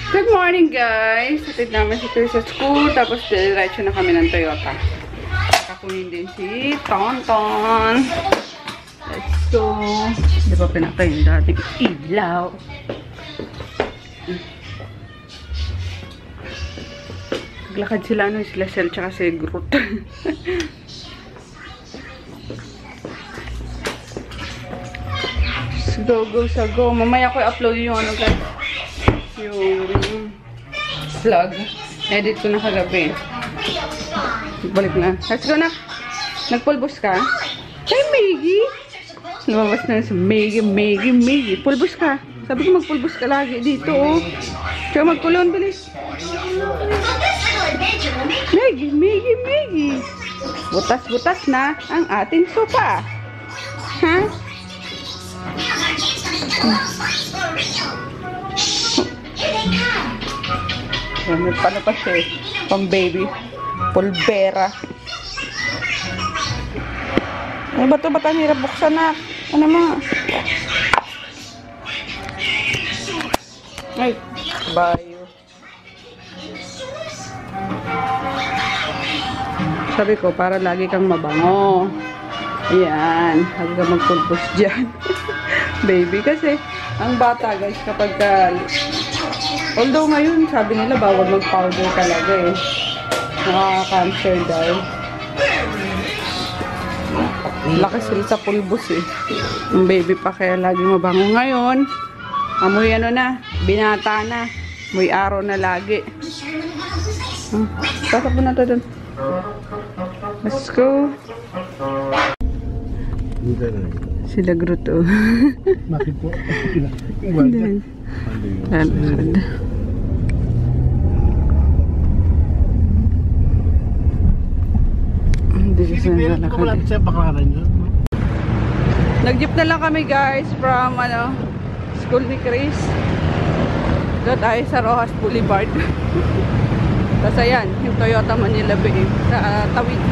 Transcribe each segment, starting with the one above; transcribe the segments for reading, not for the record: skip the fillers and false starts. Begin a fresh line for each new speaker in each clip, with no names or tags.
Good morning guys! Hatid namin si Chris sa school, tapos diretso na kami ng Toyota. Kakunin din si Tonton. Let's go! Di ba pinatay yung dating ilaw? Naglakad sila, ano, sila Sel tsaka si Groot. Go, go, sa go. Mamaya ko i-upload yung ano guys. Yung vlog. Edit ko na kagabi. Balik na. Let's go na. Nagpulbos ka? Ay, Maggie! Lumabas na sa Maggie. Pulbos ka. Sabi ko magpulbos ka lagi dito, oh. Tsaka magkulon, bilis. Maggie. Butas-butas na ang ating sopa. Ha? May paano pa siya, pang baby pulbera. Ano ba ito? Ba't ang hirap buksan na? Ano mo? Ay, bayo. Sabi ko, para lagi kang mabango. Ayan, lagi kang magpulbos dyan. Baby, kasi ang bata guys, kapag although ngayon, sabi nila bawal mag-powder talaga eh. Nakaka-cancer daw. Laki sila sa pulbos eh. Ang baby pa kaya lagi mabango ngayon. Amoy ano na, binata na. Amoy araw na lagi. Pasok mo na ito dun. Let's go. Sila Groot, oh.
Bakit po?
Lalakad. Hindi siya lalakad. Nag-jeep na lang kami guys from ano, school ni Chris. Doon tayo sa Rojas Boulevard. Tapos ayan, yung Toyota Manila Bay sa Tawid.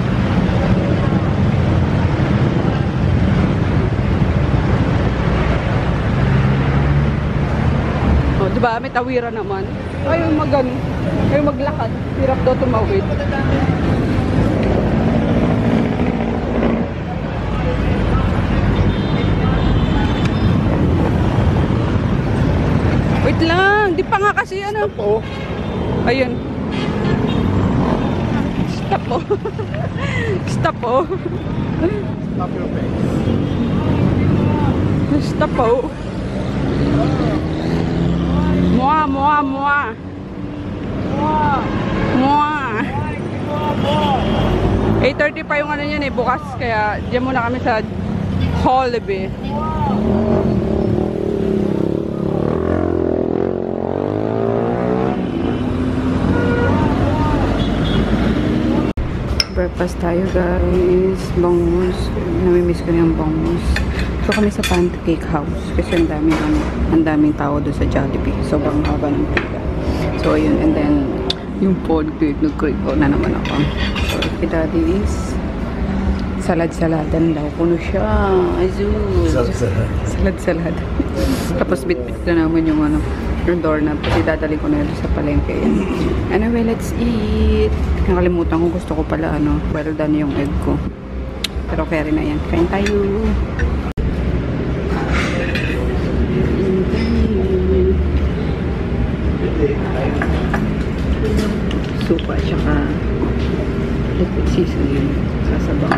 Diba? May tawira naman. Ayaw magano. Ayaw maglakad. Hirap daw tumawid. Wait lang. Di pa nga kasi ano.
Stop, oh.
Ayun. Stop, oh. Stop, oh.
Stop your face.
Stop, oh. Mua. 8:30 pa yung ano yan eh, bukas. Kaya diyan muna kami sa Jollibee. Breakfast tayo guys. Bangus. Namimiss ko na yung bangus. So kami sa Pancake House kasi ang daming tao doon sa Jollibee. Sobrang haba ng pila. So ayun, and then yung pancake, nag-crave na naman ako. So kita is salad-saladan daw. Puno siya. Azul. Salad-salad. Tapos bit-bit na naman yung ano, yung doorknob. Kasi dadali ko na yun sa palengke. Anyway, let's eat. Nakalimutan ko, gusto ko pala ano, well done yung egg ko. Pero carry na yan. Kain tayo. Supa tsaka liquid seasoning sasabaw.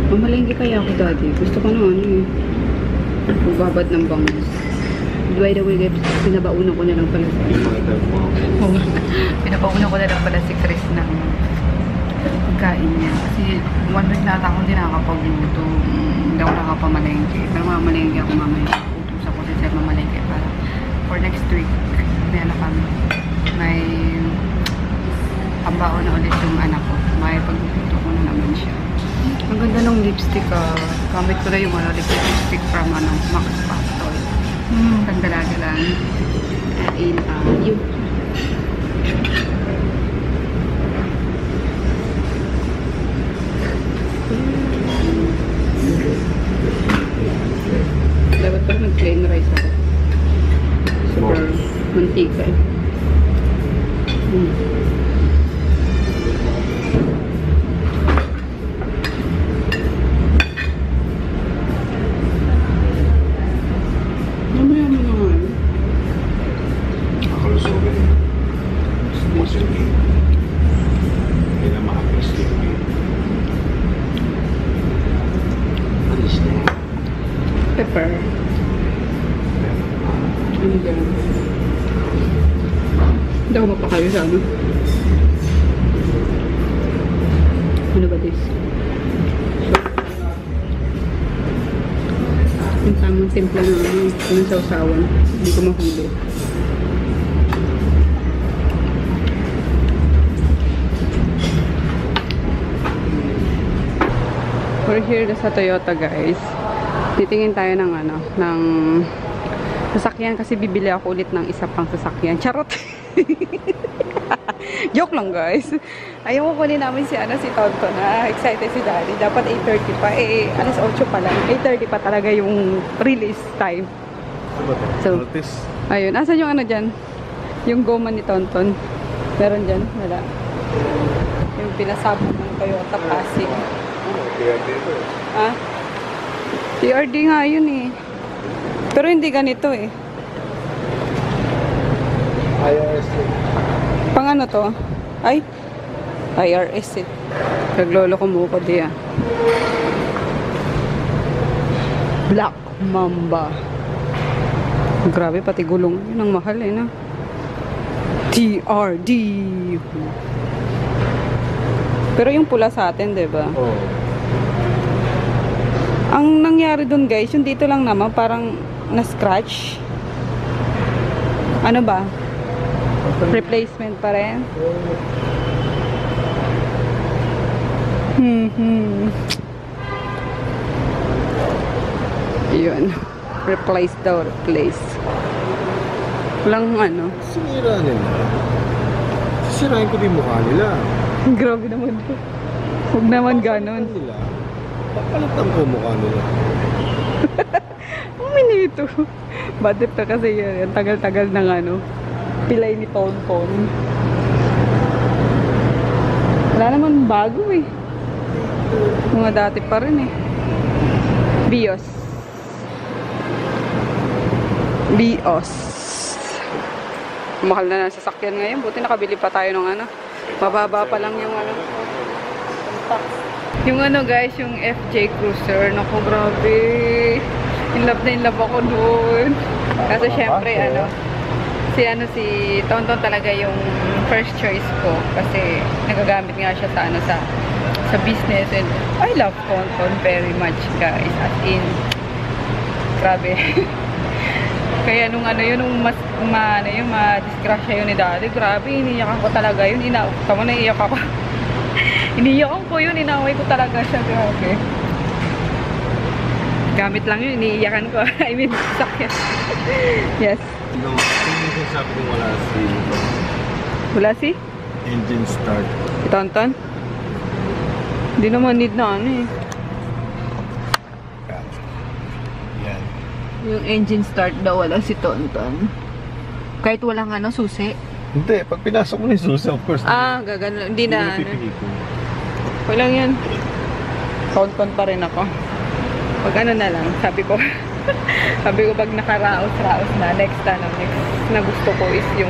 Mamalengke kaya ako dati. Gusto ko na ano eh, magbabad ng bangus. By the way guys, pinabauna ko na lang pala si Chris ng pagkain niya. Kasi 1 week na ako hindi nakakapagluto. Hindi ako nakapamalengke. Pero mamalengke ako mamaya. Utos ako si Sir mamalengke para for next week. May ano kami. May pambaon na ulit yung anak ko. May pagluto ko na naman siya. Ang ganda ng lipstick ah. Gamit ko na yung ano, lipstick from ano, Max Factor. Ganda-ganda lang. In yun. Dapat pa mag-plain rice ako. Super chicken. Mamaya mo naman.
Nakalusogin. Mas yung game. Hindi na makapres yung game. Alis na yan.
Pepper. Ano dyan? Hindi ako mapakayo sa ano. Ano ba this? Yung tamang timpla ng ano, ng sausawan. Hindi ko mahuli. We're here sa Toyota, guys. Titingin tayo ng ano, ng sasakyan kasi bibili ako ulit ng isa pang sasakyan. Charot! Joke lang, guys. Ayaw ko kunin namin si Tonto na excited si Daddy. Dapat 8:30 pa. Eh, alas 8 pa lang. 8:30 pa talaga yung release time.
Ano ba ito?
So,
Notice?
ayun. Asan yung ano dyan? Yung goma ni Tonton. Meron dyan? Wala. Yung pinasabog ng Toyota Pasig.
Kaya dito eh.
Ah? TRD nga yun eh. Pero hindi ganito eh.
IRS
Pang ano to? Ay? IRS eh. Naglolo ko mo ko diya. Black Mamba. Grabe, pati gulong. Yun ang mahal eh, no? TRD. Pero yung pula sa atin, diba?
Oo.
Ang nangyari dun, guys, yung dito lang naman, parang na-scratch. Ano ba? Replacement pa rin? Yun. Replace daw, replace. Walang ano.
Sinira nila. Sisirain ko din mukha nila.
Grabe naman. Huwag naman ganon.
Nila. Papalitan ko mukha nila.
Ang minito. Bad trip ka kasi yun. Ang tagal-tagal ng ano. Pilay ni Tonton. Wala naman bago eh. Mga dati pa rin eh. Bios. Bios. Mahal na ng sasakyan ngayon. Buti nakabili pa tayo ng ano. Mababa pa lang yung ano. Yung ano guys, yung FJ Cruiser. Naku, grabe. In love ako doon. Kasi syempre ano. Si Tonton talaga yung first choice ko. Kasi nagagamit nga siya sa ano sa business. And I love Tonton very much guys. As in, grabe. Kaya nung ano yun, nung ma-disgrasya yun ni Daddy, grabe, iniyakan ko talaga yun. Tama na iiyak ako. Iniyakan ko yun, inaway ko talaga siya. Grabe. Gamit lang yun, iniiyakan ko. I mean, sakit. Yes.
No, yung sabi ko
Wala si?
engine start.
Si Tonton? Hindi naman need na ano eh.
Yan.
Yung engine start daw wala si Tonton. Kahit walang ano, susi.
Hindi, pag pinasok mo na yung susi, of course.
Gagano. Hindi na ano.
pipilitin.
Walang yan. Tonton pa rin ako. Pag ano na lang, sabi ko pag nakaraos-raos na, next na gusto ko is yung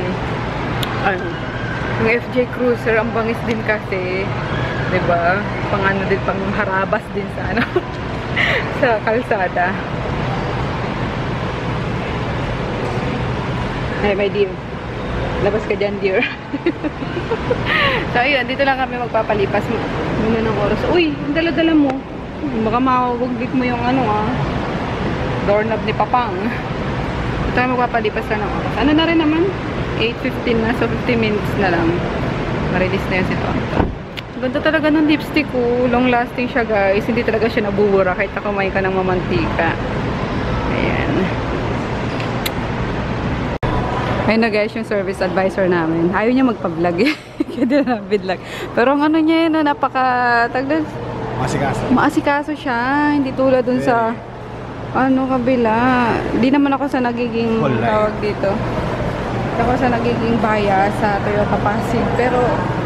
yung FJ Cruiser. Ang bangis din kasi, diba? Pang ano din, pang harabas din sa ano sa kalsada. Ay, my dear. Labas ka dyan, dear. So, ayun. Dito lang kami magpapalipas muna ng oras. Uy, ang dala-dala mo. Baka mawaglit mo yung ano doorknob ni Papang. Ito ay magpapalipas lang ng oras. Ano na rin naman? 8:15 na. So, 50 minutes na lang. Ma-release na yun si Tonto. Ganda talaga ng lipstick ko. Long lasting siya, guys. Hindi talaga siya nabubura kahit nakamay ka ng mamantika. Ayan. Ayun na guys, yung service advisor namin. Ayaw niya magpa-vlog eh. Kaya din na vlog. Pero ang ano niya yun,
Masikaso.
maasikaso siya. Hindi tulad dun sa kabila. Hindi naman ako sa nagiging
Polite.
tawag dito. ako sa nagiging bias sa Toyota Pasig. Pero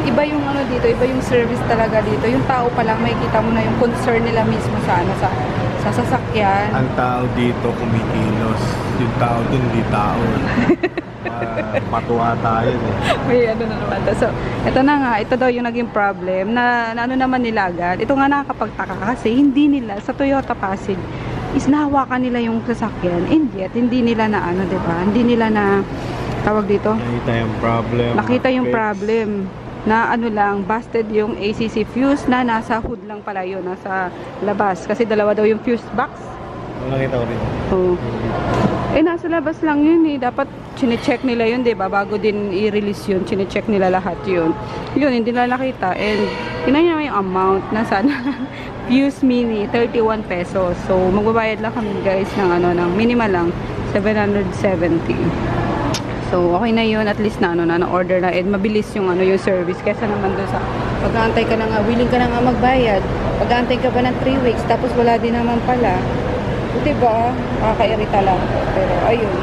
iba yung ano dito, iba yung service talaga dito. Yung tao pa lang, makikita mo na yung concern nila mismo sa ano, sa sasakyan.
Ang tao dito kumikilos. Yung tao dun, hindi tao. Patuwa tayo eh.
May ano na naman. So, ito na nga, ito daw yung naging problem na ano naman nila agad. Ito nga nakakapagtaka kasi hindi nila sa Toyota Pasig is nahawakan nila yung sasakyan, and yet hindi nila na ano, 'di ba? Hindi nila na tawag dito.
Nakita yung problem.
Nakita yung problem na ano lang, busted yung ACC fuse na nasa hood lang pala yun, nasa labas. Kasi dalawa daw yung fuse box.
Nakita ko rin.
Oo. Eh, nasa labas lang yun eh. Dapat chine-check nila yun, diba? Bago din i-release yun, chine-check nila lahat yun. Yun, hindi nila nakita. And, yun na yung amount na sana. Fuse Mini, 31 pesos. So, magbabayad lang kami guys ng ano, ng minimal lang, 770. So, okay na yun. At least na, ano, na-order na. And, mabilis yung, ano, yung service. Kesa naman doon sa, pag-aantay ka na nga, willing ka na nga magbayad. Pag-aantay ka pa ng 3 weeks, tapos wala din naman pala. Diba? Nakakairita lang. Pero, ayun.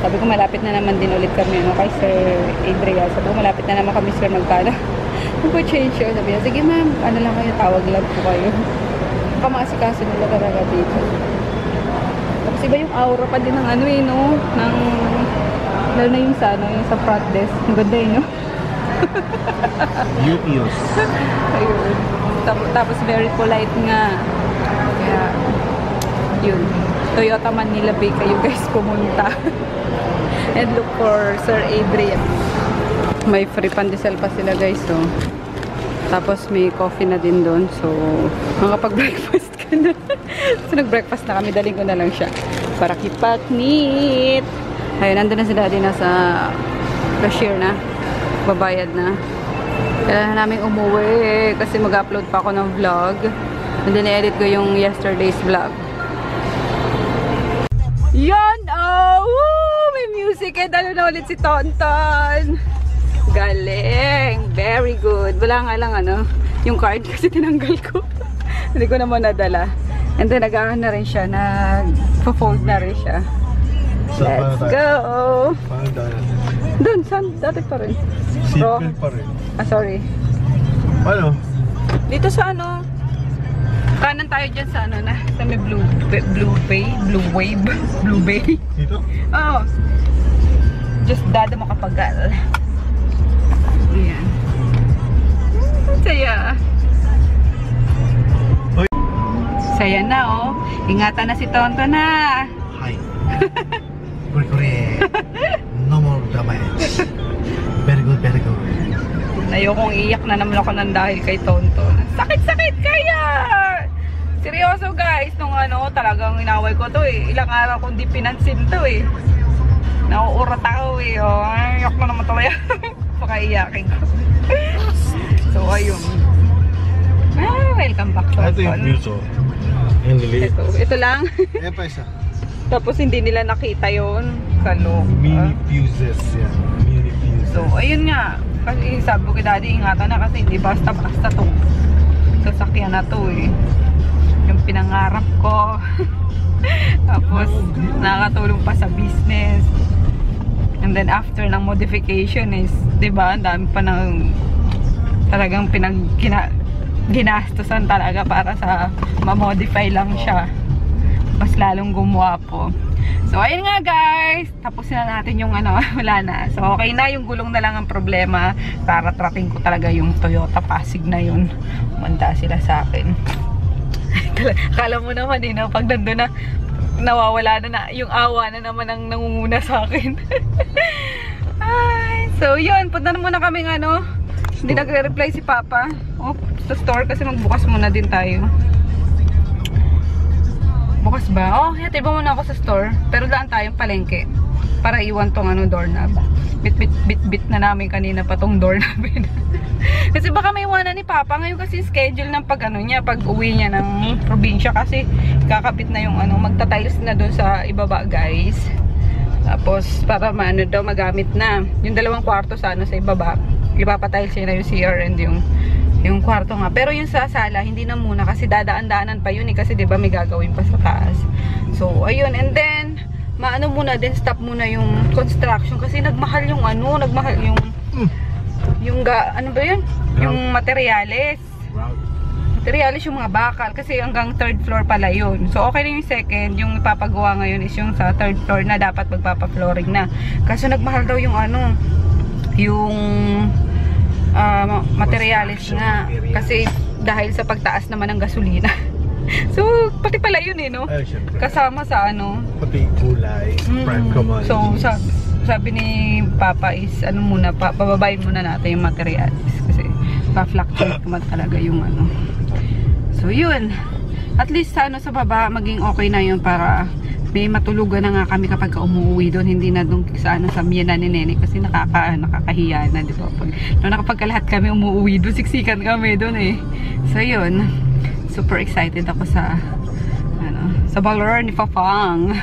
Sabi ko, malapit na naman din ulit kami, no, kay Sir Adrian. Sabi ko, malapit na naman kami, Sir, magkano. Mag-change yun. Sabi niya, sige ma'am, ano lang kayo, tawag lang po kayo. Kamaasikaso nila talaga dito. Tapos iba yung aura pa din ng ano eh, no? Ng, lalo na yung sa, ano, yung sa front desk. Ang ganda eh, no?
UPS.
Ayun. Tapos very polite nga. Kaya, yun. Toyota Manila Bay kayo guys pumunta. And look for Sir Adrian. May free pandesal pa sila guys, so. Tapos may coffee na din doon. So, makapag-breakfast ka na. So, nag-breakfast na kami. Daling ko na lang siya. Para kipaknit. Ayun, nandun na si Daddy na sa cashier na. Babayad na. Kailangan namin umuwi kasi mag-upload pa ako ng vlog. And then, edit ko yung yesterday's vlog. Yan! Oh! Woo! May music eh. Dalo na ulit si Tonton. Galing! Very good. Wala nga lang ano, yung card kasi tinanggal ko. Hindi ko naman nadala. And then, nag-aano na rin siya. Nag-fold na rin siya. Let's go! Doon, saan? Dati pa rin.
Seatbelt pa rin.
Ah, sorry.
Ano?
Dito sa ano, kanan tayo dyan sa ano na, sa may blue bay.
Dito?
Oo. Just dada mo kapagal. Ayan. Saya.
Oy.
Saya na oh. Ingatan na si Tonto na.
Hi. Kuri-kuri. No more damage. Very good, very good.
Ayokong iyak na naman ako ng dahil kay Tonto. Sakit-sakit kaya! Seryoso guys, nung ano, talagang inaway ko to eh. Ilang araw kong di pinansin to eh. Nauurat ako eh. Oh, iyak na naman talaga. Pakaiyakin ko. So, ayun. Welcome back to
ito yung fuse oh. Yung liliit.
Ito lang.
Ayan pa isa.
Tapos hindi nila nakita yun sa loob.
Mini fuses yan. Mini fuses.
So, ayun nga. Kasi sabi ko kay Daddy, ingatan na kasi hindi basta-basta itong sasakyan na to eh. Yung pinangarap ko. Tapos, nakakatulong pa sa business. And then, after ng modification is, diba, ang dami pa ng talagang ginastusan talaga para sa ma-modify lang siya. Mas lalong gumwapo. So, ayun nga guys. Tapusin na natin yung ano, wala na. So, okay na. Yung gulong na lang ang problema. Para trating ko talaga yung Toyota Pasig na yun. Umanda sila sa akin. Akala mo naman eh, no? Pag nandun na, nawawala na yung awa na naman ang nangunguna sa akin. Ay, so, yun. Punta na muna kaming ano. Hindi nagre-reply si Papa. Oh, sa store kasi magbukas muna din tayo. Bukas ba? Oh, hatid mo muna ako sa store. Pero daan tayong palengke. Para iwan tong ano, doorknob. Bit na namin kanina pa tong door namin. Kasi baka may iwanan ni Papa. Ngayon kasi schedule ng pag ano niya, pag uwi niya ng probinsya. Kasi kakabit na yung ano, magta-tiles na doon sa ibaba guys. Tapos para maano daw magamit na. Yung 2 kwarto sa ano sa ibaba. Ipapatiles niya na yung CR and yung kwarto nga. Pero yung sa sala, hindi na muna kasi dadaan-daanan pa yun eh. Kasi diba may gagawin pa sa taas. So, ayun. And then, maano muna din, stop muna yung construction kasi nagmahal yung ano, nagmahal yung ano ba yun? Yung materyales. Materialis yung mga bakal kasi hanggang 3rd floor pala yun. So okay na yung second, yung ipapagawa ngayon is yung sa 3rd floor na dapat magpapa-flooring na. Kaso nagmahal daw yung ano, yung materialis nga. Kasi dahil sa pagtaas naman ng gasolina. So pati pala yun eh, no? Kasama sa ano.
Pati kulay, prime commodities.
So sabi ni Papa is ano muna, pababayin muna natin yung materialis. Kasi pa-fluctuate naman talaga yung ano. So yun, at least sa ano sa baba maging okay na yun para may matulugan na nga kami kapag umuwi doon, hindi na doon sa ano sa miyana ni Nene kasi nakakahiya na, di ba? Kapag lahat kami umuwi doon, siksikan kami doon eh. So yun, super excited ako sa ano, sa balor ni Fafang.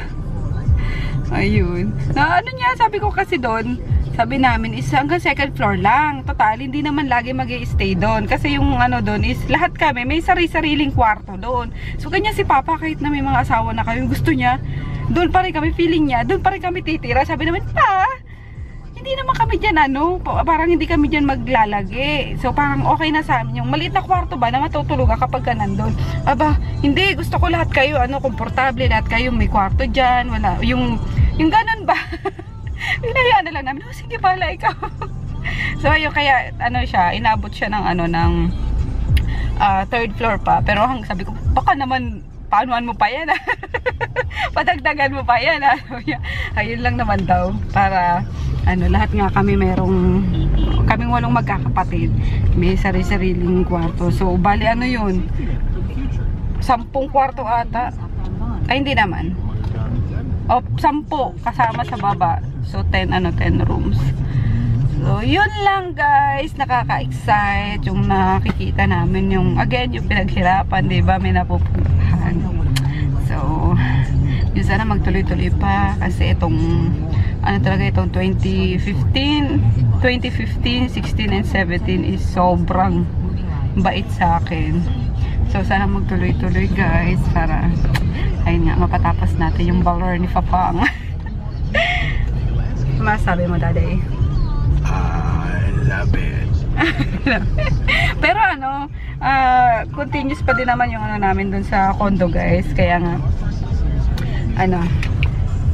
Ayun. Na ano niya, sabi ko kasi doon, sabi namin is hanggang 2nd floor lang. Total, hindi naman lagi mag-i-stay doon. Kasi yung ano doon is lahat kami, may sari-sariling kwarto doon. So kanya si Papa kahit na may mga asawa na kami, gusto niya, doon pa rin kami, feeling niya, doon pa rin kami titira. Sabi naman, Pa, hindi naman kami dyan ano, parang hindi kami dyan maglalagi. So parang okay na sa amin. Yung maliit na kwarto ba na matutulugan kapag ka nandun. Aba, hindi, gusto ko lahat kayo, ano, komportable, lahat kayo may kwarto dyan, wala, yung ganun ba? Hinayaan na lang namin, oh, sige pala ikaw. So ayun, kaya ano siya, inabot siya ng ano, ng 3rd floor pa. Pero sabi ko, baka naman paanuan mo pa yan padagdagan mo pa yan ayun lang naman daw, para ano, lahat nga kami kaming 8 magkakapatid, may sari-sariling kwarto. So bali ano yun, 10 kwarto ata, ay hindi naman, 10 kasama sa baba. So 10 rooms. So yun lang guys, nakaka-excite yung nakikita namin, yung again yung pinaghirapan, diba, may napupuntahan. So yun, sana magtuloy-tuloy pa kasi itong ano talaga, itong 2015, 16 and 17 is sobrang bait sa akin. So sana magtuloy-tuloy guys para ayun nga, mapatapos natin yung balor ni Fafang. Masabi mo, Daddy?
I love it.
Pero ano, continuous pa din naman yung ano namin dun sa condo guys. Kaya nga, ano,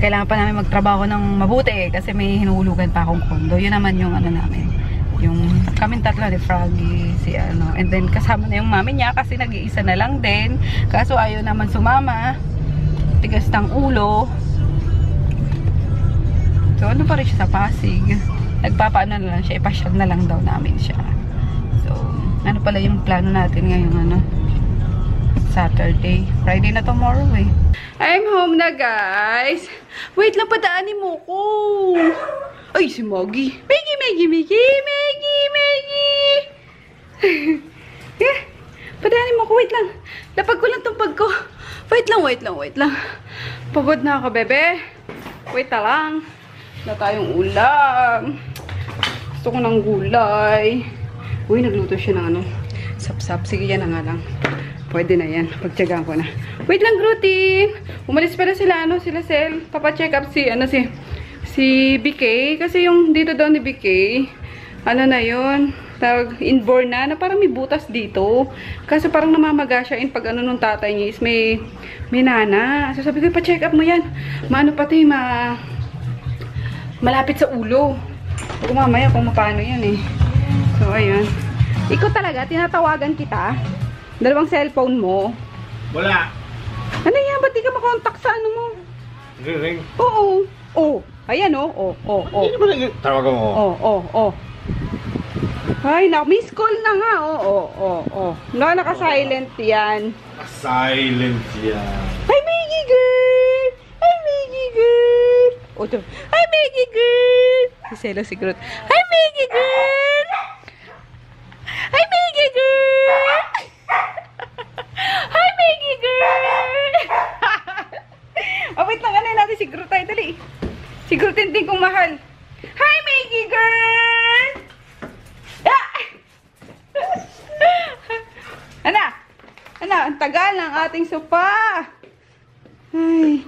kailangan pa namin magtrabaho ng mabuti kasi may hinuhulugan pa akong condo. Yun naman yung ano namin, yung kaming tatlo ni Froggy, si ano, and then kasama na yung mami niya kasi nag-iisa na lang din. Kaso ayaw naman sumama, tigas ng ulo. So ano pa rin siya sa Pasig, nagpapaano na lang siya, ipasyal na lang daw namin siya. So ano pala yung plano natin ngayong ano, Saturday, Friday na tomorrow eh. I'm home na guys. Wait lang, padaanin mo ko. Ay, si Maggie. Maggie. Padaanin mo ko, wait lang. Lapag ko lang tong pag ko. Wait lang. Pagod na ako, bebe. Wait na lang. Na tayong ulam. Gusto ko ng gulay. Uy, nagluto siya ng ano, sapsap. Sige, yan na nga lang. Pwede na yan. Pagtyagaan ko na. Wait lang, Grutin. Umalis pala sila, ano, sila Sel. Papacheck up si BK. Kasi yung dito daw ni BK, ano na yun, inborn na parang may butas dito. Kasi parang namamaga siya pag ano nung tatay niya is may nana. So sabi ko, pa-check up mo yan. Maano pati, malapit sa ulo. Kung mamaya kung paano yan eh. So ayun. Ikaw talaga, tinatawagan kita. 2 cellphone mo.
Wala.
Ano yan? Ba't di ka makontak sa ano mo?
Ring.
Oo. Oh. Ayan oh.
Hindi naman tawagan mo.
Oh. Ay, miss call na nga. Oh. No, naka-silent yan.
Silent yan.
Hi, Maggie girl! Oh, to. Hi, Maggie girl! Siselo si Groot. Hi, Maggie girl! Hi, Maggie girl! Hi, Maggie girl! Oh, wait lang. Ano natin si Groot tayo. Dali. Si Groot hindi kong mahal. Hi, Maggie girl! Ano? Ang tagal ng ating sopa.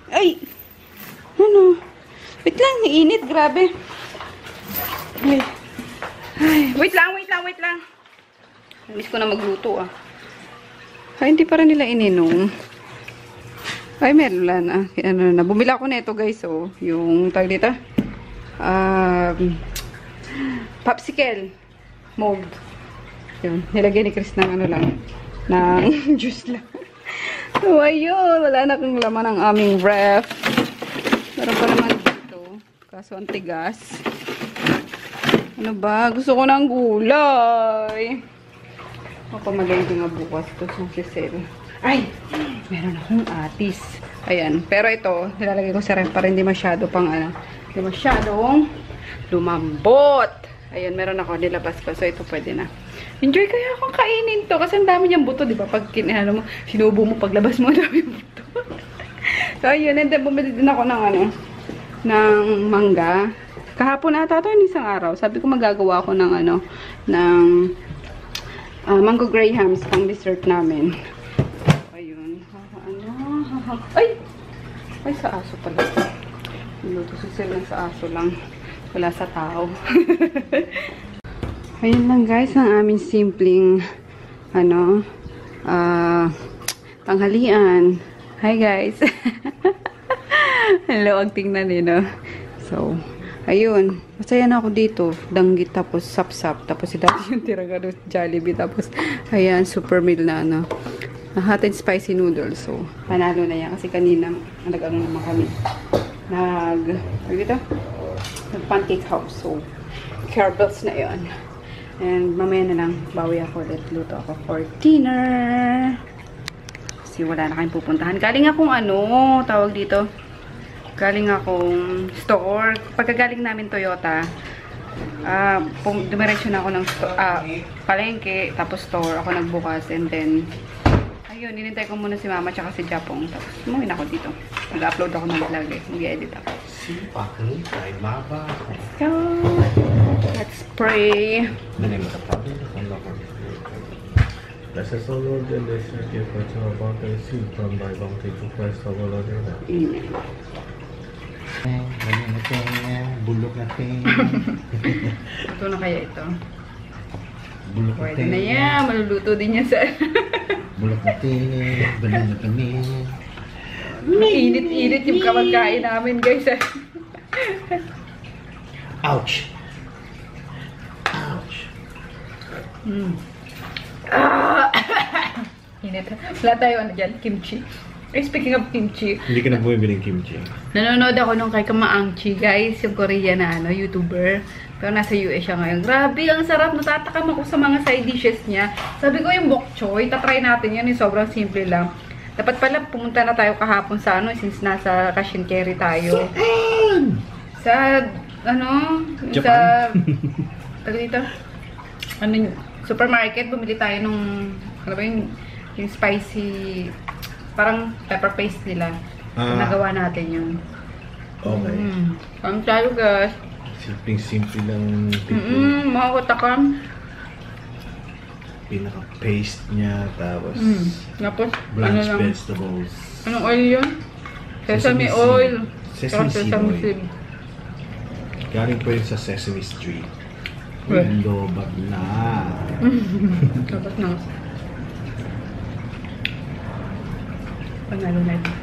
Ay. Ayun o. Wait lang, init. Grabe. Ay, wait lang. Miss ko na magluto ah. Ay, hindi pa rin nila ininom. Ay, meron lang na. Ano na. Bumila ako na ito guys. Oh. Yung tag dito. Popsicle. Mold. Yun. Nilagyan ni Chris ng ano lang. Ng juice lang. So, ayun. Wala na kang laman ng aming ref. Meron pa naman dito. Kaso ang tigas. Ano ba? Gusto ko ng gulay. Mapamalengke nga bukas to sa sisel. Ay! Meron akong atis. Ayan. Pero ito, nilalagay ko sa ref para hindi masyado pang ano. Hindi masyadong lumambot. Ayan, meron ako. Nilabas ko. So, ito pwede na. Enjoy kaya akong kainin to. Kasi ang dami niyang buto, di ba? Pag kinahalo mo, sinubo mo, paglabas mo, ang dami buto. So, ayun. And then, bumili din ako ng ano, ng mangga. Kahapon ata ito, isang araw. Sabi ko magagawa ako ng ano, ng mango grahams pang dessert namin. So, ayun. Ay! Ay, sa aso pala. Niluto si Sir lang sa aso lang. Wala sa tao. Ayun lang guys, ang aming simpleng ano, tanghalian. Hi guys. Hello, ang tingnan eh, no? So, ayun. Masaya na ako dito. Danggit, tapos sap-sap. Tapos si dati yung tiraga ng Jollibee. Tapos, ayan, super meal na ano. Hot and spicy noodles. So, panalo na yan. Kasi kanina, nag-ano naman kami. Nag-pancake house. So, Carabels na yon. And mamaya na lang, bawi ako ulit. Luto ako for dinner. Kasi wala na kayong pupuntahan. Galing akong ano, tawag dito. Galing akong store. Pagkagaling namin Toyota, dumiretso na ako ng palengke, tapos store. Ako nagbukas. And then, ayun, ninintay ko muna si Mama tsaka si Japong. Tapos, umuwi na ako dito. Mag-upload ako ng vlog eh. Mag-edit ako. Let's go! Let's pray.
Blessed O Lord, and this is your question about the seed from thy bounty to Christ our Lord.
Amen.
Bulok natin.
Ito na kaya ito.
Bulok
Pwede na yan. Maluluto din niya sa...
Bulok natin. Banana kami.
Init-init yung kamagkain namin, guys.
Ouch! Ouch!
Init. Wala tayo ano dyan, kimchi. Speaking of kimchi,
Hindi ka na bumibili ng kimchi.
nanonood ako nung kay Kamaangchi, guys, yung Korean na ano, YouTuber. Pero nasa US siya ngayon. Grabe, ang sarap. Natatakam ako sa mga side dishes niya. Sabi ko yung bok choy, tatry natin yan. Sobrang simple lang. Dapat pala pumunta na tayo kahapon sa ano, since nasa cash and carry tayo. Sa, ano,
Japan?
taga dito? Ano yung supermarket, bumili tayo nung, ano ba yung spicy, parang pepper paste nila. Nagawa natin yun.
Okay.
Ang tayo, guys.
Simpleng-simple lang
Makakatakam.
pinaka-paste niya, tapos
Tapos,
blanched
ano lang.
vegetables.
Anong oil yun? Sesame
Sesame
oil.
Sesame seed oil.
seed.
Galing po yun sa Sesame Street.
Well.
Lobag na.
Tapos na. Panalo na ito.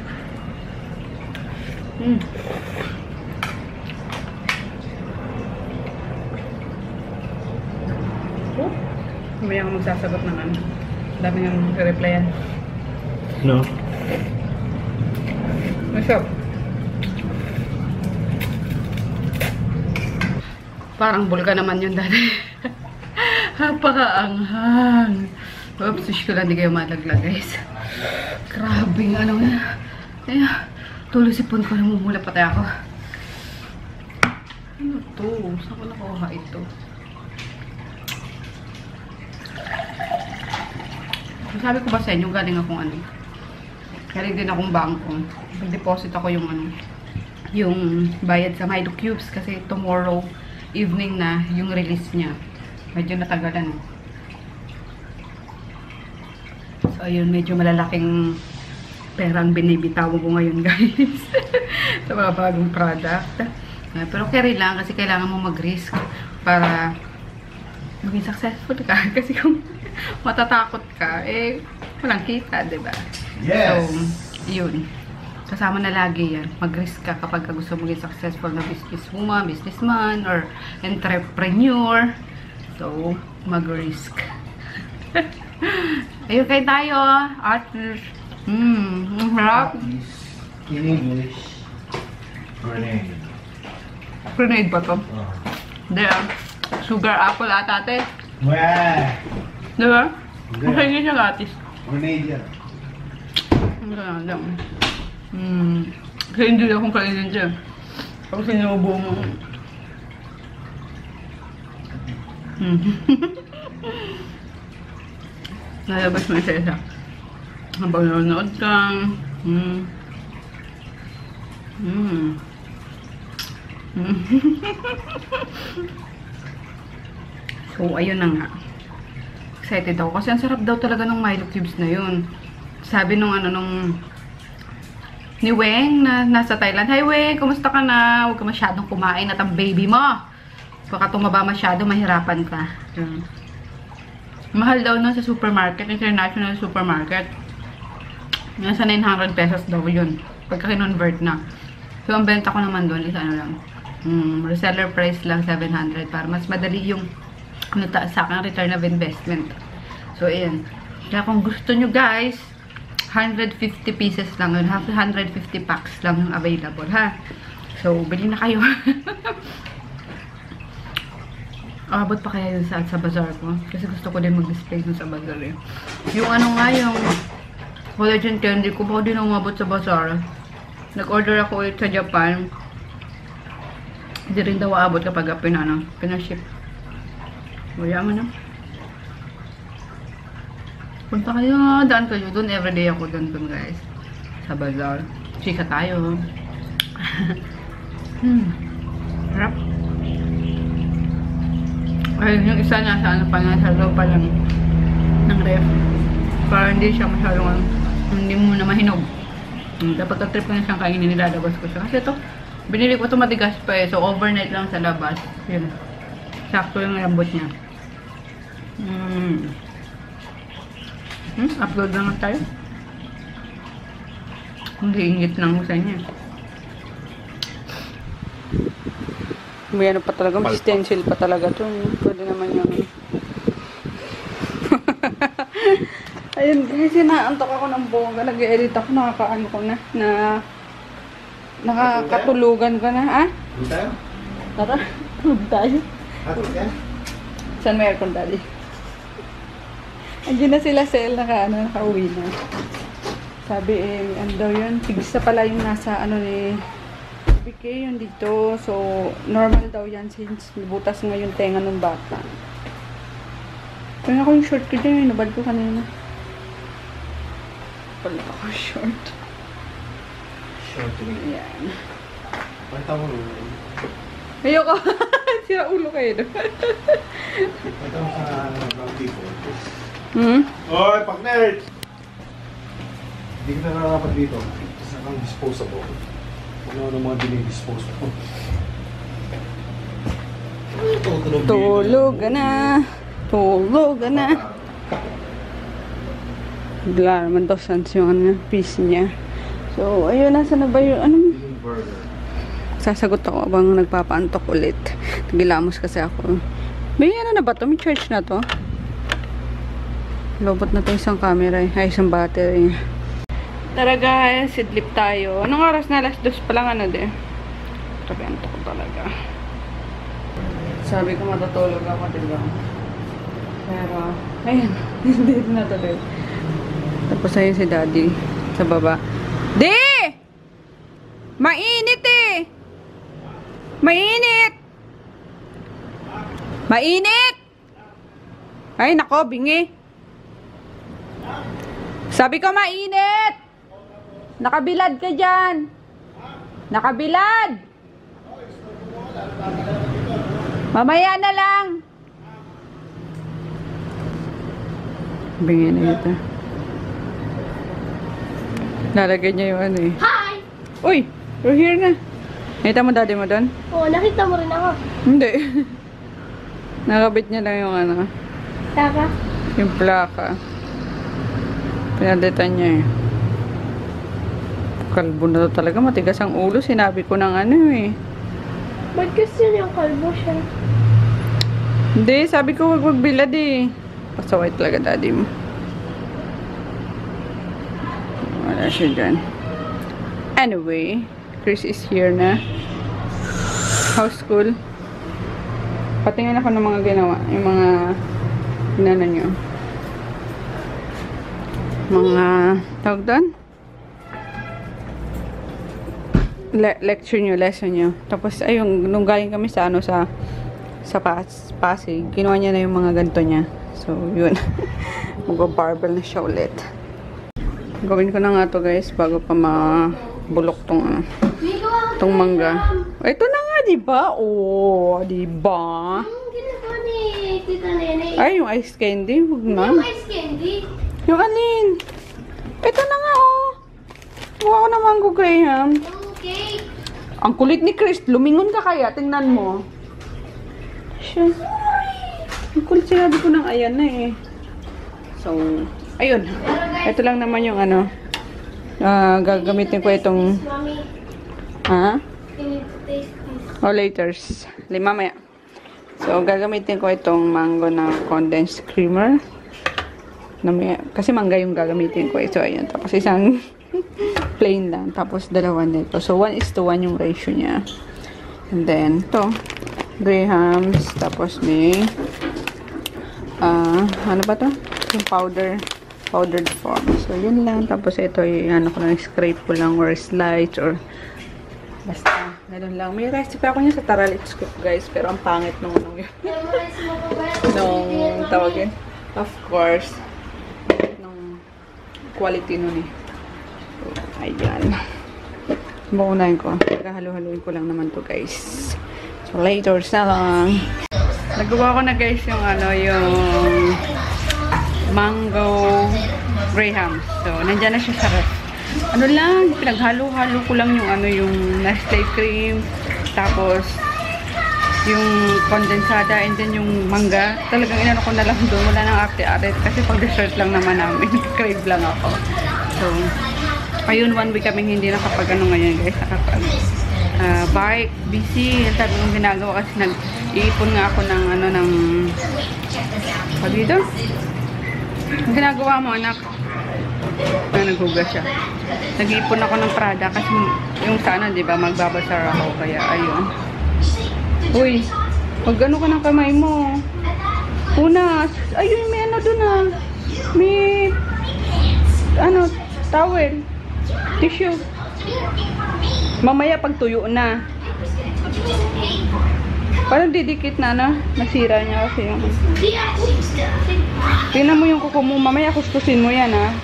Mamaya ako magsasagot ng ano. Dami nang replyan.
No?
Masarap. Parang bulka naman yun dati. Napakaanghang. Oops, sush ko lang, di kayo malaglag, guys. Grabe nga ano na. Kaya, tuloy sipon ko, namumula patay ako. Ano to? Saan ko nakuha ito? Sabi ko ba sa inyo, galing akong ano? Galing din akong bangko. Nag-deposit ako yung ano, yung bayad sa Milo Cubes kasi tomorrow evening na yung release niya. Medyo natagalan. So, ayun, medyo malalaking perang binibitawan ko ngayon, guys. Sa mga bagong product. Pero carry lang kasi kailangan mo mag-risk para maging successful ka. Kasi kung matatakot ka, eh, walang kita, diba?
Yes!
So, yun. Kasama na lagi yan. Mag-risk ka kapag gusto maging successful na businesswoman, businessman, or entrepreneur. So, mag-risk. Ayun kayo tayo. At harap.
In English, grenade.
Grenade ba to? Hindi sugar apple ata ate.
Wah!
Diba? Kasi hindi siya gratis.
Grenade yan.
Ang ganda lang. Kasi hindi akong kainin siya. Pag sinubo mo. Lalabas mo isa-isa. Habang nanonood ka. So, ayun na nga. Excited ako. Kasi ang sarap daw talaga ng Milo cubes na yun. Sabi nung ni Weng na nasa Thailand, "Hi Weng, kumusta ka na? Huwag ka masyadong kumain at ang baby mo. Baka tumaba masyado, mahirapan ka." Mahal daw nun sa supermarket, international supermarket. Nasa 900 pesos daw yun. Pagka kinonvert na. So, ang benta ko naman doon is reseller price lang 700 para mas madali yung sa akin return of investment. So, ayan. Kaya kung gusto nyo guys, 150 pieces lang yun. 150 packs lang yung available, ha? So, bili na kayo. Abot pa kaya yun sa bazaar ko. Kasi gusto ko din mag-display dun sa bazaar eh. Yung yung collagen candy ko, baka din umabot sa bazaar. Nag-order ako ulit sa Japan. Hindi rin daw aabot kapag pinaship. Wala mo na. Punta kayo, daan kayo dun. Everyday ako dun guys. Sa bazaar. Chika tayo. Harap. Ay, yung isa nasa nasa loob pa lang ng ref. Para hindi siya masyadong hindi mo na mahinog. Dapat trip ko na siyang kainin, nilalabas ko siya. Kasi ito, binili ko ito matigas pa eh. So, overnight lang sa labas. Yun. Sakto yung lambot niya. Upload na nga tayo. Hindi ingit lang ko sa inyo. May pa talaga, may stencil pa talaga ito. Pwede naman yung ayun, kasi naantok ako ng bongga. Nag-edit ako, nakakaano ko na. Nakakatulugan ko na. Ah?
Tayo?
Tara, tulog tayo.
Yan?
Saan may aircon daddy? Andiyan na sila Sel, nakauwi na. Sabi ano daw yun, tigsa pala yung nasa ni BK yun dito. So, normal daw yan since butas ngayon tenga ng bata. Kaya ako yung short ko dyan, nabad ko kanina. Pala ako short.
Short rin.
Ayan.
Panta mo rin.
Ayoko. Sira ulo kayo doon.
Panta mo sa brown people.
Oy, partner!
Hindi ka na nakakapat dito. Isa kang disposable. Ano mga dinidispose mo.
Tulog ka na. Tulog ka na. Bigla naman daw sans yung piece niya. So, ayun, nasa na ba yun? Sasagot ako abang nagpapaantok ulit. Gilamos kasi ako. May na ba to? May charge na to? Lobot na to isang camera eh. Ay, isang battery. Tara guys, sidlip tayo. Anong oras na? Alas 2 pa lang Grabe, antok ko talaga. Sabi ko matutulog ako, diba? Pero, ayun. Hindi na tuloy. Tapos ayun si daddy sa baba. Di! Mainit eh! Mainit! Mainit! Ay, nako, bingi. Sabi ko mainit! Nakabilad ka dyan! Nakabilad! Mamaya na lang! Bingi na ito. Lalagay niya yung ano eh.
Hi!
Uy! We're here na. Nakita mo daddy mo doon?
Oo, nakita mo rin ako.
Hindi. Nakabit niya lang yung ano.
Taka?
Yung plaka. Pinalitan niya eh. Kalbo na to talaga. Matigas ang ulo. Sinabi ko ng ano eh.
Ba't kasi yung kalbo siya?
Hindi. Sabi ko wag bilad eh. Pasaway talaga daddy mo. Wala siya dyan. Anyway. Chris is here na. House school. Patingin ako ng mga ginawa. Yung mga ginana nyo. Mga tawag doon? Lecture nyo, lesson nyo. Tapos, ayun, nung galing kami sa ano, sa Pasig, ginawa niya na yung mga ganito niya. So, yun. Mag-barbell na siya ulit. Gawin ko na nga to guys, bago pa mabulok tong ano. Tong mangga. Ito na nga, diba? Oh, diba?
Ang ginagawa ni Tita Nene.
Ay, yung ice candy. Huwag na.
Yung ice candy.
Yung alin? Ito na nga, oh. Huwag ako na mango Graham.
Yung cake.
Ang kulit ni Chris. Lumingon ka kaya. Tingnan mo. Siya. Ang kulit sinabi ko ng ayan na eh. So, ayun. Ito lang naman yung ano. Gagamitin ko itong...
Mommy,
Ha?
you need to taste this.
O laters. Mamaya. So, gagamitin ko itong mango na condensed creamer. Kasi mangga yung gagamitin ko. So, ayun. Tapos isang plain lang. Tapos dalawa nito. So, 1:1 yung ratio niya. And then, ito. Grahams. Tapos may ano ba to? Yung powdered form. So, yun lang. Tapos ito, ano ko lang, scrape ko lang or slice or basta, ganun lang. May recipe ako niya sa Taralit Scoop, guys. Pero ang pangit nung yun.
Memorize mo pa ba?
Nung tawagin. Of course. Nung quality nun eh. So, ayan. Maunahin ko. Halo-haloin ko lang naman to, guys. So, later na lang. Nagawa ko na, guys, yung ano, yung mango Graham. So, nandyan na siya sa ref. Ano lang, pinaghalo-halo ko lang yung ano, yung Nestle cream, tapos yung kondensada, and then yung mangga. Talagang inano ko na lang doon, wala nang arte-arte kasi pang dessert lang naman namin. Crave lang ako. So, ayun, 1 week kaming hindi nakapag-ano ngayon, guys, bike, busy. Ang sabi kong ginagawa kasi nag-iipon nga ako ng ano, ng pag dito? Ang ginagawa mo, anak? Naghugas siya. Nag-iipon ako ng Prada kasi yung sana, di ba, magbabasar ako. Kaya, ayun. Uy, pag ano ka ng kamay mo. Una, ayun, may ano dun ah. May, ano, towel. Tissue. Mamaya pag tuyo na. Parang didikit na, no? Nasira niya kasi yung... Tingnan mo yung kuko mo. Mamaya kuskusin mo yan, ha?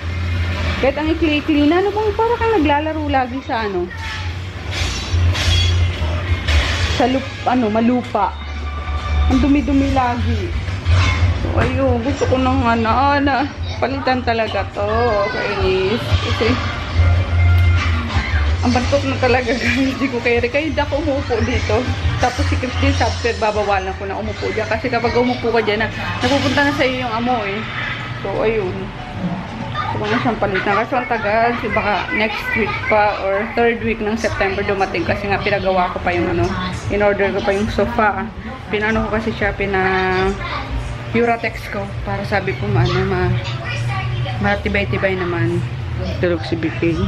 Kahit ang ikli-ikli na, ano bang parang kang naglalaro lagi sa ano? Sa malupa. Ang dumi-dumi lagi. So, ayun. Gusto ko ng palitan talaga to. Okay, kasi ang bantok na talaga, guys. Hindi ko kaya ako umupo dito. Tapos si Christine Subter, babawalan ko na umupo dyan. Kasi kapag umupo ka dyan, napupunta na sa iyo yung amo eh. So, ayun. So, na siyang palitan. Kasi ang tagal. Baka next week pa or 3rd week ng September dumating. Kasi nga pinagawa ko pa yung in-order ko pa yung sofa. Pinano ko kasi siya, Puratex ko. Para sabi ko, matibay-tibay naman. Tulog si BK.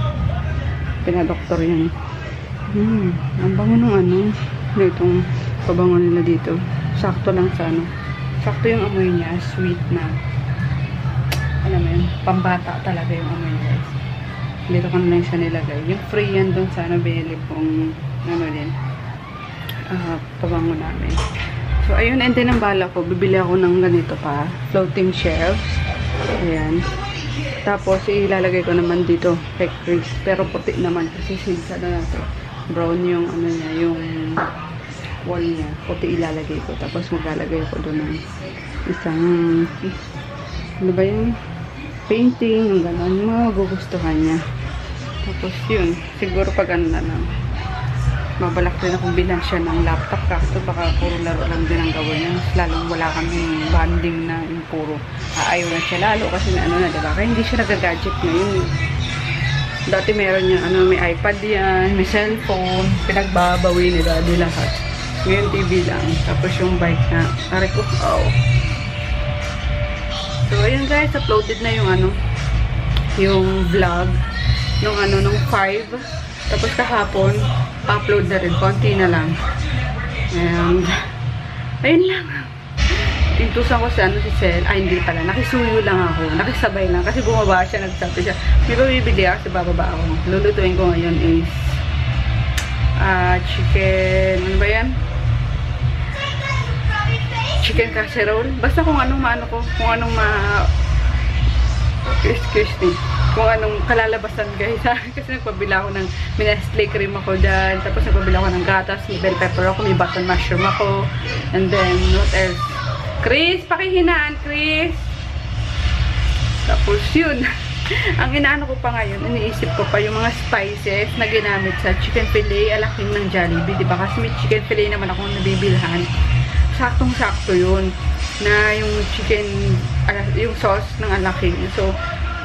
Pinadoktor yan. Ang bango nung itong pabango nila dito. Sakto lang sa sakto yung amoy niya. Sweet na. Alam mo yun, pambata talaga yung amoy niya, guys. Dito ko na lang siya nilagay. Yung free yan dun sa binili kong pabango namin. So, ayun, and then ang bala ko, bibili ako ng ganito pa. Floating shelves. Ayan. Tapos, ilalagay ko naman dito kay Chris. Pero puti naman kasi since brown yung niya, yung wall niya. Puti ilalagay ko. Tapos, maglalagay ko doon ng isang ano ba yung painting, yung gano'n. Yung mga magugustuhan niya. Tapos yun, siguro pag ano na lang, mabalak din akong bilan siya ng laptop kasi baka puro laro lang din ang gawin niya. Lalong wala kami bonding na yung puro ayaw na siya lalo kasi may ano na, diba? Kaya hindi siya nag-gadget ngayon. Dati meron niya, ano, may iPad yan, may cellphone, pinagbabawi ni daddy lahat. Ngayon TV lang. Tapos yung bike na, aray ko, oh. So, ayun guys, uploaded na yung ano, yung vlog nung ano, nung 5. Tapos kahapon, upload na rin. Konti na lang. And, ayun lang. Intusan ko si ano, si Sel. Ay, hindi pala. Nakisuyo lang ako. Nakisabay lang. Kasi bumaba siya, nagsabi siya. May bibili ako kasi bababa ako. Lulutuin ko ngayon is chicken, ano ba yan? Chicken casserole. Basta kung anong maano ko. Kung anong excuse me. Kung anong kalalabasan guys ha. Kasi nagpabila ako ng minastlay cream ako dyan. Tapos nagpabila ako ng gatas. May bell pepper ako. May button mushroom ako. And then, what else? Chris! Pakihinaan, Chris! Tapos yun. Ang inaano ko pa ngayon, iniisip ko pa yung mga spices na ginamit sa chicken fillet alaking ng Jollibee. Diba? Kasi may chicken fillet naman akong nabibilhan. Saktong-sakto yun. Na yung chicken, yung sauce ng alaking. So,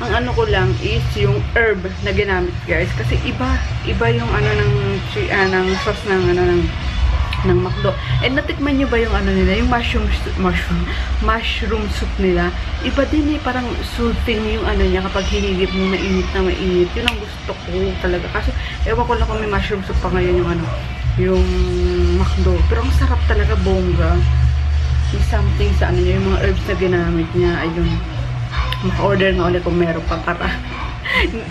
ang ano ko lang is yung herb na ginamit guys. Kasi iba yung ano ng sauce ng ano ng McDo. And natikman nyo ba yung ano nila, yung mushroom soup nila? Iba din eh, parang soothing yung ano niya kapag hinigip mo mainit na mainit. Yun ang gusto ko talaga. Kasi ewan ko lang kung may mushroom soup pa ngayon yung ano, yung McDo. Pero ang sarap talaga, bongga. May something sa ano niya, yung mga herbs na ginamit niya. Ayun. Maka-order nga ulit kung meron pa para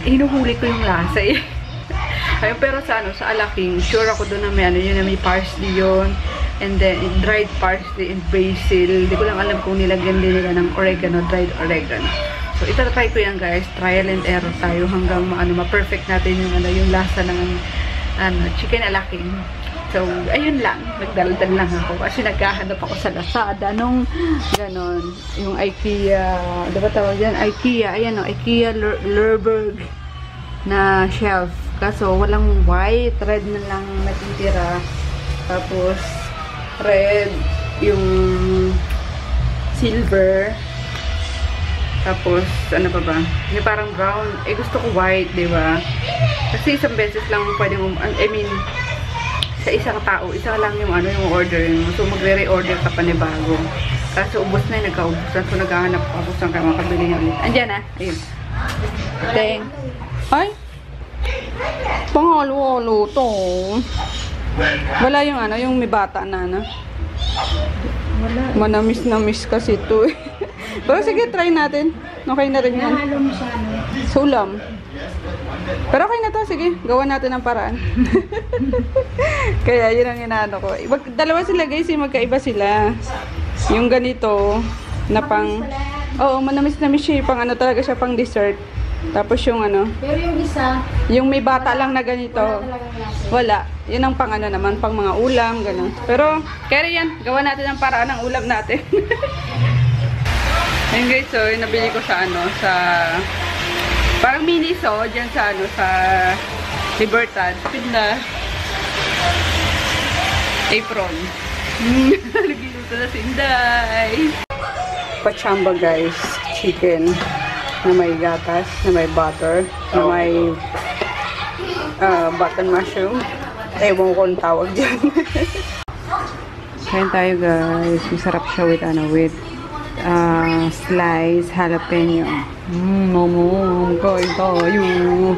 hinuhuli ko yung lasa eh. Ayun, pero sa ano, sa alaking, sure ako doon na may ano yun, na may parsley yun. And then, dried parsley and basil. Hindi ko lang alam kung nilagyan din nila ng oregano, dried oregano. So, itatry ko yan guys. Trial and error tayo hanggang ma-perfect natin yung, ano, yung lasa ng chicken alaking. So, ayun lang. Nagdaldal lang ako. Kasi naghahanap ako sa Lazada nung ganon. Yung IKEA, diba tawag yan? IKEA, ayan o, IKEA Lerberg na shelf. Kaso, walang white. Red na lang natitira. Tapos, red. Yung silver. Tapos, ano pa ba? Yung parang brown. Eh, gusto ko white, diba? Kasi isang beses lang pwedeng, I mean, sa isang tao, isa lang yung ano, yung order mo. So, magre-reorder ka pa ni bago. Kaso, ubos na yung nagkaubusan. So, naghahanap ako saan kayo makabili niya ulit. Andyan na. Ayun. Dang. Ay! Pangalo-halo to. Wala yung ano, yung may bata na ano. Wala. Manamis na miss kasi ito eh. Pero sige, try natin. Okay na rin yan.
Nahalo mo siya, ano?
Sa ulam. Pero okay na to, sige. Gawa natin ang paraan. Kaya yun ang inaano ko. Dalawa sila guys, magkaiba sila. Yung ganito, na pang... Oo, manamis-namis siya. Pang ano talaga siya, pang dessert. Tapos yung ano...
Pero yung isa...
Yung may bata lang na ganito.
Wala talagang lasa.
Wala. Yun ang pang ano naman, pang mga ulam, gano'n. Pero, kaya yan. Gawa natin ang paraan ng ulam natin. Ayun guys, so, yung nabili ko sa ano, sa... Parang Miniso, dyan sa ano, sa Libertad. Pinda. Apron. Nagiluto na si Inday. Pachamba guys. Chicken. Na may gatas, na may butter, na may button mushroom. Ewan ko ang tawag dyan. Kain tayo guys. Masarap siya with ano, with slice jalapeno. Kain tayo.